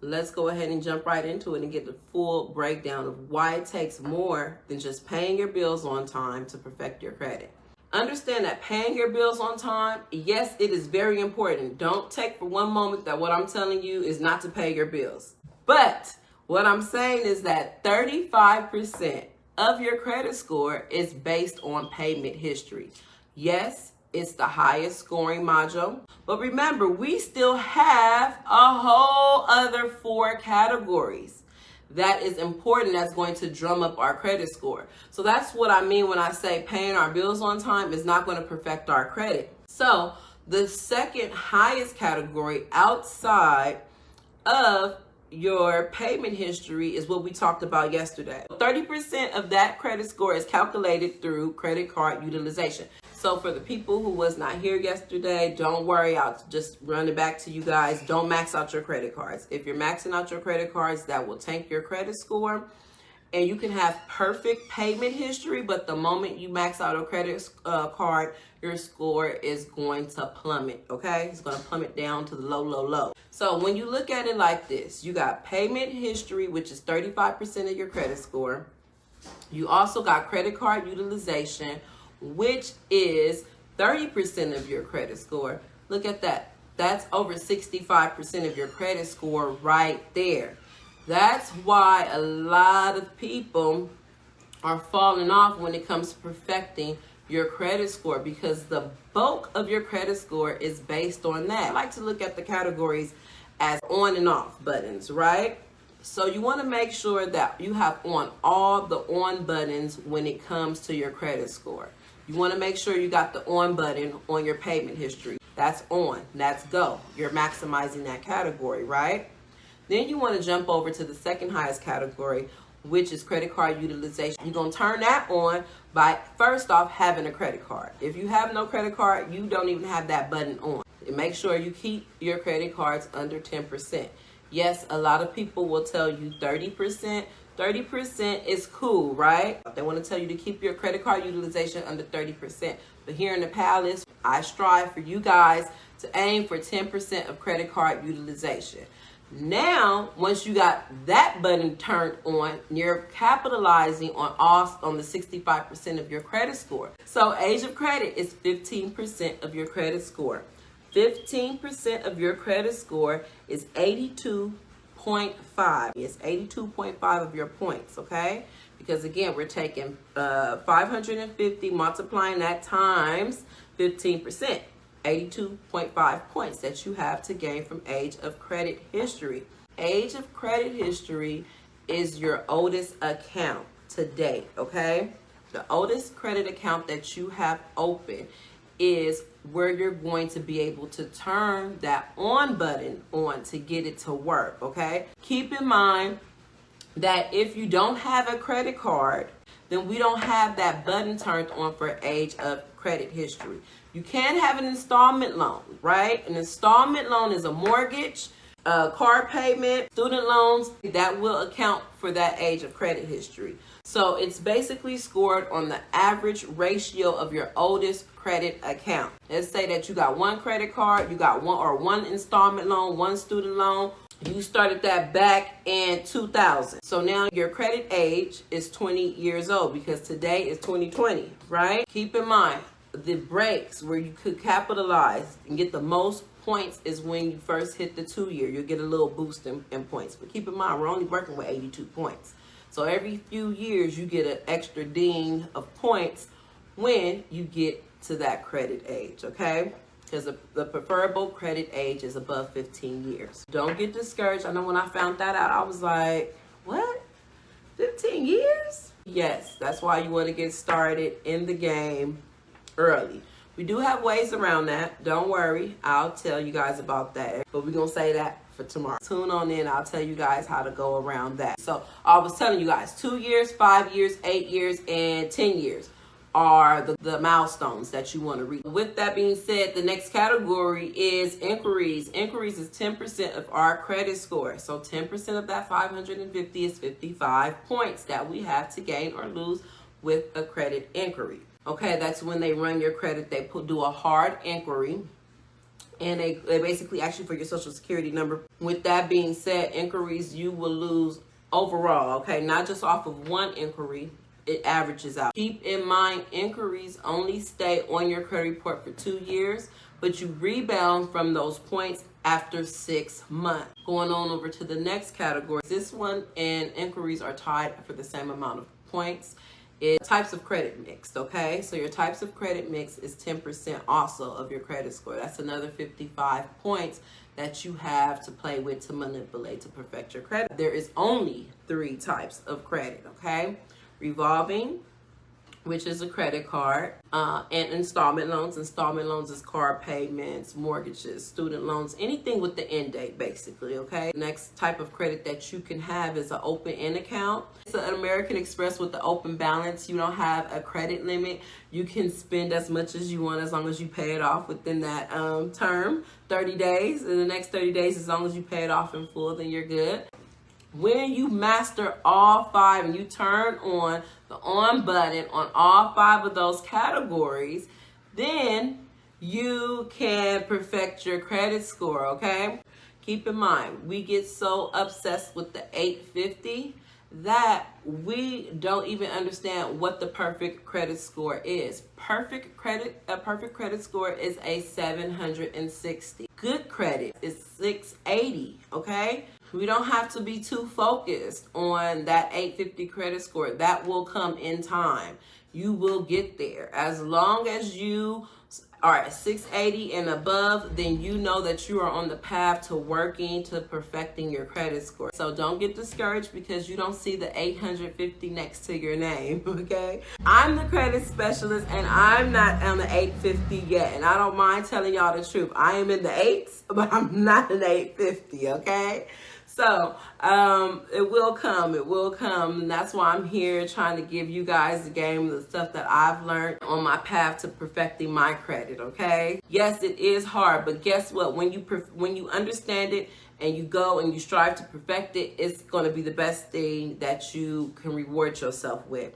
let's go ahead and jump right into it and get the full breakdown of why it takes more than just paying your bills on time to perfect your credit. Understand that paying your bills on time, yes, it is very important. Don't take for one moment that what I'm telling you is not to pay your bills. But what I'm saying is that 35% of your credit score is based on payment history. Yes, it's the highest scoring module, but remember, we still have a whole other 4 categories that is important, that's going to drum up our credit score. So that's what I mean when I say paying our bills on time is not going to perfect our credit. So the second highest category outside of your payment history is what we talked about yesterday. 30% of that credit score is calculated through credit card utilization. So for the people who was not here yesterday, don't worry, I'll just run it back to you guys. Don't max out your credit cards. If you're maxing out your credit cards, that will tank your credit score. And you can have perfect payment history, but the moment you max out a credit card, your score is going to plummet, okay? It's going to plummet down to the low, low, low. So when you look at it like this, you got payment history, which is 35% of your credit score. You also got credit card utilization, which is 30% of your credit score. Look at that. That's over 65% of your credit score right there. That's why a lot of people are falling off when it comes to perfecting your credit score, because the bulk of your credit score is based on that. I like to look at the categories as on and off buttons, right? So you want to make sure that you have on all the on buttons when it comes to your credit score. You want to make sure you got the on button on your payment history. That's on, that's go. You're maximizing that category, right? Then you want to jump over to the second highest category, which is credit card utilization. You're going to turn that on by, first off, having a credit card. If you have no credit card, you don't even have that button on. And make sure you keep your credit cards under 10%. Yes, a lot of people will tell you 30%. 30% is cool, right? They want to tell you to keep your credit card utilization under 30%. But here in the Palace, I strive for you guys to aim for 10% of credit card utilization. Now, once you got that button turned on, you're capitalizing on the 65% of your credit score. So age of credit is 15% of your credit score. 15% of your credit score is 82.5. It's 82.5 of your points, okay? Because again, we're taking 550, multiplying that times 15%. 82.5 points that you have to gain from age of credit history. Age of credit history is your oldest account to date, okay? The oldest credit account that you have open is where you're going to be able to turn that on button on to get it to work, okay? Keep in mind that if you don't have a credit card, then we don't have that button turned on for age of credit history. You can have an installment loan, right? An installment loan is a mortgage, car payment, student loans that will account for that age of credit history. So it's basically scored on the average ratio of your oldest credit account. Let's say that you got one credit card, you got one installment loan, one student loan. You started that back in 2000. So now your credit age is 20 years old because today is 2020, right? Keep in mind, the breaks where you could capitalize and get the most points is when you first hit the 2 year. You'll get a little boost in points. But keep in mind, we're only working with 82 points. So every few years, you get an extra ding of points when you get to that credit age, okay? Because the preferable credit age is above 15 years. Don't get discouraged. I know when I found that out, I was like, what? 15 years? Yes, that's why you want to get started in the game early. We do have ways around that. Don't worry. I'll tell you guys about that. But we're going to say that for tomorrow. Tune on in. I'll tell you guys how to go around that. So I was telling you guys 2 years, 5 years, 8 years, and 10 years are the milestones that you want to reach. With that being said, the next category is inquiries. Inquiries is 10% of our credit score. So 10% of that 550 is 55 points that we have to gain or lose with a credit inquiry. Okay, that's when they run your credit. They do a hard inquiry and they basically ask you for your social security number. With that being said, inquiries you will lose overall, okay? Not just off of one inquiry, it averages out. Keep in mind, inquiries only stay on your credit report for 2 years, but you rebound from those points after 6 months. Going on over to the next category. This one and inquiries are tied for the same amount of points. It's types of credit mixed, okay? So your types of credit mix is 10% also of your credit score. That's another 55 points that you have to play with, to manipulate, to perfect your credit. There is only 3 types of credit, okay? Revolving, which is a credit card, and installment loans. Installment loans is car payments, mortgages, student loans, anything with the end date, basically, okay? The next type of credit that you can have is an open-end account. It's an American Express with the open balance. You don't have a credit limit. You can spend as much as you want as long as you pay it off within that term, 30 days. In the next 30 days, as long as you pay it off in full, then you're good. When you master all 5 and you turn on the on button on all 5 of those categories, then you can perfect your credit score, okay? Keep in mind, we get so obsessed with the 850 that we don't even understand what the perfect credit score is. A perfect credit score is a 760. Good credit is 680, okay? We don't have to be too focused on that 850 credit score. That will come in time. You will get there. As long as you are at 680 and above, then you know that you are on the path to working to perfecting your credit score. So don't get discouraged because you don't see the 850 next to your name, okay? I'm the credit specialist and I'm not on the 850 yet. And I don't mind telling y'all the truth. I am in the 8s, but I'm not an 850, okay? So it will come, and that's why I'm here trying to give you guys the game, the stuff that I've learned on my path to perfecting my credit, okay? Yes, it is hard, but guess what? When you understand it and you go and you strive to perfect it, it's going to be the best thing that you can reward yourself with.